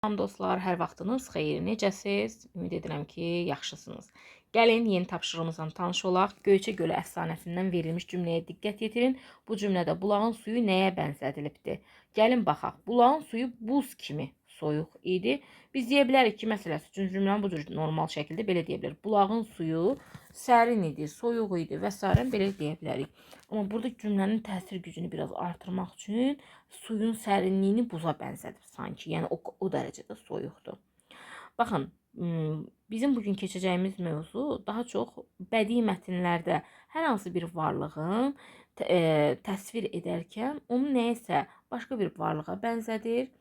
Salam dostlar, hər vaxtınız xeyir. Necəsiz? Ümid edirəm ki, yaxşısınız. Gəlin yeni tapşırığımızla tanış olaq. Göyçə gölü əfsanəsindən verilmiş cümləyə diqqət yetirin. Bu cümlədə bulağın suyu nəyə bənzədilibdir? Gəlin baxaq. Bulağın suyu buz kimi soyuq idi. Biz deyə bilərik ki, məsələsi üçün cümləni bu cür normal şəkildə belə deyə bilərik. Bulağın suyu sərin idi, soyuq idi və s. belə deyə bilərik. Amma burada cümlənin təsir gücünü biraz artırmaq üçün suyun sərinliyini buza bənzədib sanki. Yəni o dərəcədə soyuqdur. Baxın, bizim bugün keçəcəyimiz mövzu daha çox bədii mətnlərdə hər hansı bir varlığın təsvir edərkən onu nəyəsə başqa bir varlığa bənzədir.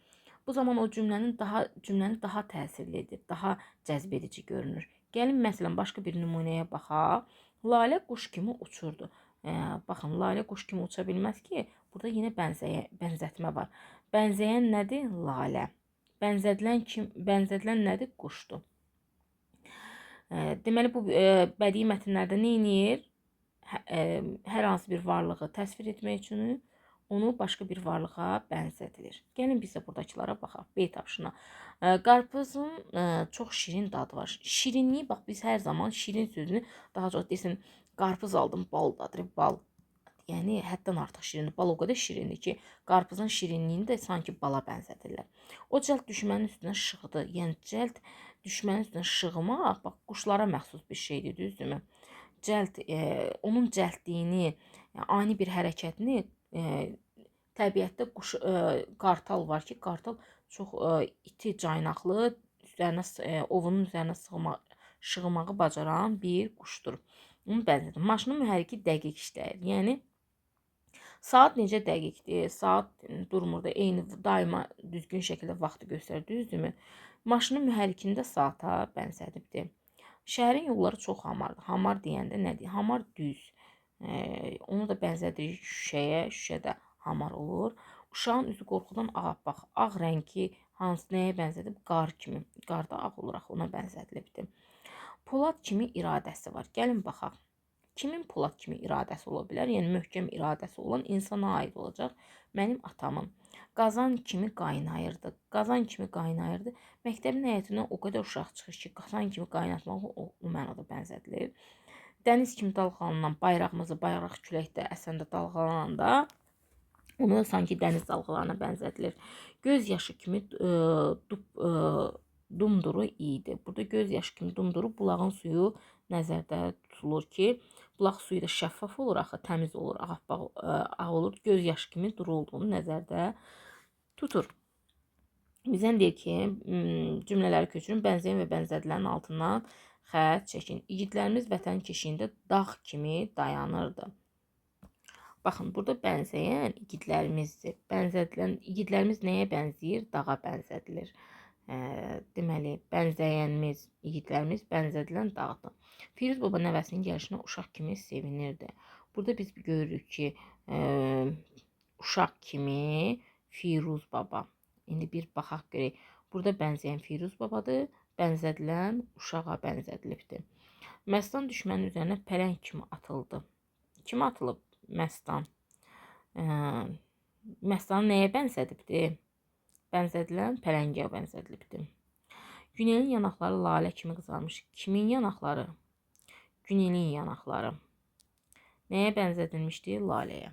Bu zaman o cümləni daha təsirli edir, daha cəzbedici görünür. Gəlin məsələn başqa bir nümunəyə baxaq. Lalə quş kimi uçurdu. Baxın, lalə quş kimi uça bilməz ki, burada yenə bənzətmə var. Bənzəyən nədir? Lalə. Bənzədilən nədir? Quşdur. Deməli, bu bədii mətnlərdə nə edir? Hər hansı bir varlığı təsvir etmək üçün onu başqa bir varlığa bənzədilir. Gəlin biz də buradakılara baxaq. B tapşırığına. Qarpızın çox şirin dadı var. Şirinliyi, bax biz hər zaman şirin sözünü daha çox desin, qarpız aldım, bal dadır, bal. Yəni həddən artıq şirindir. Bal o qədər şirindir ki, qarpızın şirinliyini də sanki bala bənzədirlər. O cəld düşmənin üstünə şığıdı. Yəni cəld düşmənin üstünə şığımaq, bax quşlara məxsus bir şeydir, düzdürmü? Cəld onun cəldliyini, ani bir hərəkətini təbiətdə qartal var ki, qartal çox iti, caynaqlı, ovunun üzərinə şığımağı bacaran bir quşdur. Onu bənzədir. Maşının mühərriki dəqiq işləyir. Yəni saat necə dəqiqdir? Saat durmur da, eyni daima düzgün şəkildə vaxtı göstərir, düzdürmü? Maşının mühərrikini də saata bənzədibdir. Şəhərin yolları çox hamardır. Hamar deyəndə nədir? Hamar düz. Onu da bənzədirik şüşəyə, şüşədə hamar olur. Uşağın üzü qorxudan ağappaq, ağ rəngi hansı nəyə bənzədib? Qar kimi. Qar da ağ olur, ona bənzədilibdir. Polad kimi iradəsi var. Gəlin baxaq. Kimin Polad kimi iradəsi ola bilər? Yəni möhkəm iradəsi olan insana aid olacaq. Mənim atamın. Qazan kimi qaynayırdı. Qazan kimi qaynayırdı. Məktəbin həyətindən o qədər uşaq çıxır ki, qazan kimi qaynatmaq o mənada bənzədilir. Dəniz kimi dalğalanan bayrağımızı bayraq küləkdə əsəndə dalğalananda onu da sanki dəniz dalğalarına bənzədilir. Göz yaşı kimi dumduru idi. Burada göz yaşı kimi dumduru bulağın suyu nəzərdə tutulur ki, bulaq suyu da şəffaf olur, axı təmiz olur, ağappaq ağ olur. Göz yaşı kimi duru olduğunu nəzərdə tutur. Bizdən deyir ki, cümlələri köçürün, bənzəyən və bənzədilərin altından xətt çəkin. İgidlərimiz vətən keşiyində dağ kimi dayanırdı. Baxın, burada bənzəyən igidlərimizdir. Bənzədilən igidlərimiz nəyə bənzəyir? Dağa bənzədilir. Deməli, bənzəyənimiz, igidlərimiz bənzədilən dağdır. Firuz baba nəvəsinin gəlişinə uşaq kimi sevinirdi. Burada biz görürük ki, uşaq kimi Firuz baba. İndi bir baxaq görək. Burada bənzəyən Firuz babadır. Bənzədilən uşağa bənzədilibdir. Məstan düşmənin üzərinə pələng kimi atıldı. Kim atılıb? Məstan. Məstanı nəyə bənzədibdir? Bənzədilən pələngə bənzədilibdir. Günelin yanaqları lalə kimi qızarmış. Kimin yanaqları? Günelin yanaqları. Nəyə bənzədilmişdir? Laləyə.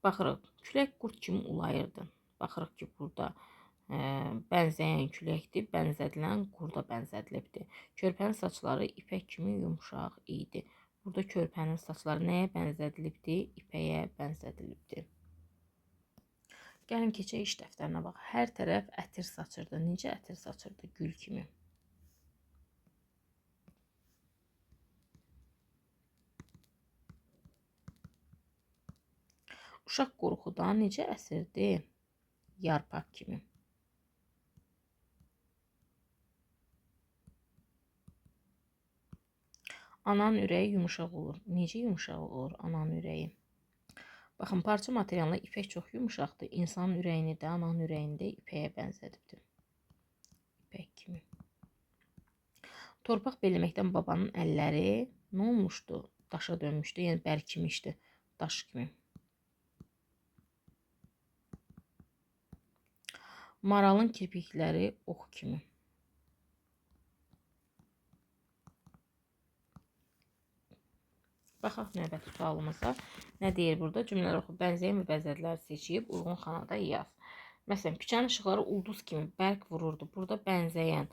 Baxırıq, külək qurd kimi ulayırdı. Baxırıq ki, burada bənzəyən küləkdir, bənzədilən qurda bənzədilibdir. Körpənin saçları ipək kimi yumşaq idi. Burada körpənin saçları nəyə bənzədilibdir? İpəyə bənzədilibdir. Gəlin keçək iş dəftərinə bax. Hər tərəf ətir saçırdı. Necə ətir saçırdı? Gül kimi. Uşaq qorxudan necə əsirdi? Yarpaq kimi. Ananın ürəyi yumuşaq olur. Necə yumuşaq olur ananın ürəyi? Baxın, parça materialında ipək çox yumuşaqdır. İnsanın ürəyini də, ananın ürəyini də ipəyə bənzədibdir. İpək kimi. Torpaq belləməkdən babanın əlləri nə olmuşdu? Daşa dönmüşdü, yəni bərkimişdi. Daş kimi. Maralın kirpikləri ox kimi. Baxaq növbəti sualımıza. Nə deyir burada? Cümlələr oxu. Bənzəyən və bənzədilər seçib uyğun xanada yaz. Məsələn, küçənin işıqları ulduz kimi bərk vururdu. Burada bənzəyən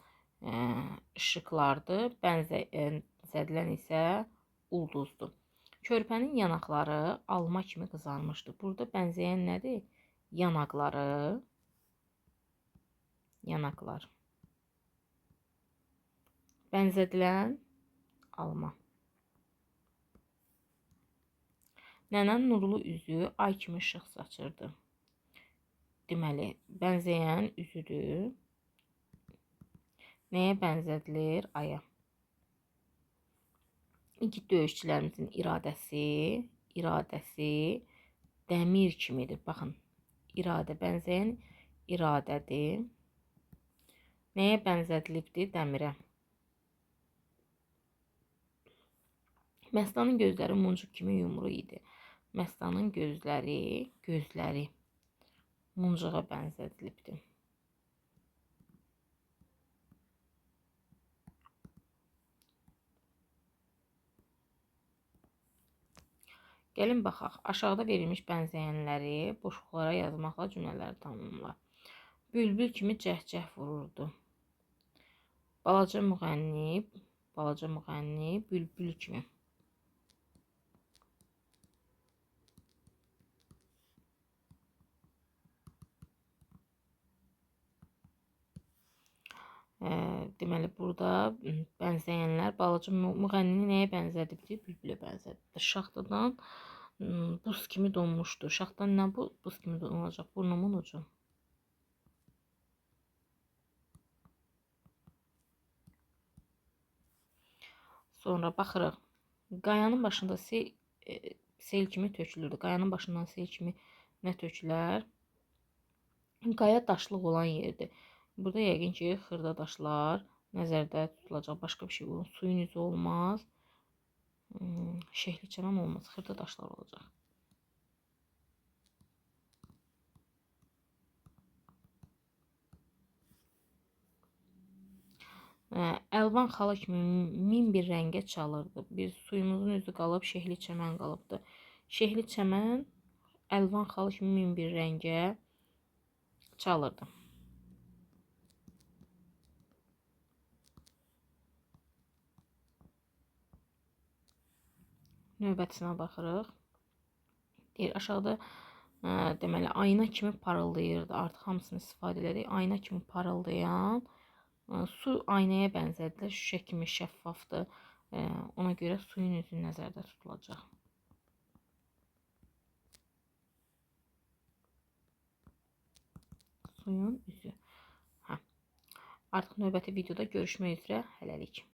işıqlardır. Bənzədilən isə ulduzdur. Körpənin yanaqları alma kimi qızarmışdı. Burada bənzəyən nədir? Yanaqları. Yanaqlar. Bənzədilən alma. Nənənin nurlu üzü ay kimi işıq saçırdı. Deməli, bənzəyən üzüdür. Nəyə bənzədilir? Aya. İgid döyüşçülərimizin iradəsi dəmir kimidir. Baxın, iradə bənzəyən iradədir. Nəyə bənzədilibdir? Dəmirə. Məstanın gözləri muncuq kimi yumru idi. Məstanın gözləri muncuğa bənzədilibdir. Gəlin baxaq. Aşağıda verilmiş bənzəyənləri boşluqlara yazmaqla cümlələri tamamla. Bülbül kimi cəhcəh vururdu. Balaca müğənni bülbül kimi. Deməli, burada bənzəyənlər balaca müğənnini nəyə bənzədibdir? Bülbülə bənzədibdir. Şaxtadan buz kimi donmuşdu. Şaxtadan nə buz kimi donulacaq? Burnumun ucu. Sonra baxırıq. Qayanın başında sel kimi tökülürdü. Qayanın başından sel kimi nə tökülər? Qaya daşlıq olan yerdir. Burada yəqin ki, xırda daşlar nəzərdə tutulacaq. Başqa bir şey olmaz. Suyun üzü olmaz. Şehli çəmən olmaz. Xırda daşlar olacaq. Əlvan xala kimi min bir rəngə çalırdı. Bir suyumuzun üzü qalıb, şehli çəmən qalıbdı. Şehli çəmən əlvan xala kimi min bir rəngə çalırdı. Növbətisinə baxırıq. Deyir, aşağıda deməli, ayna kimi parıldayırdı. Artıq hamısını istifadə edirik. Ayna kimi parıldayan su aynaya bənzədilir. Şüşə kimi şəffafdır. Ona görə suyun üzü nəzərdə tutulacaq. Suyun üzü. Artıq növbəti videoda görüşmək üzrə. Hələlik.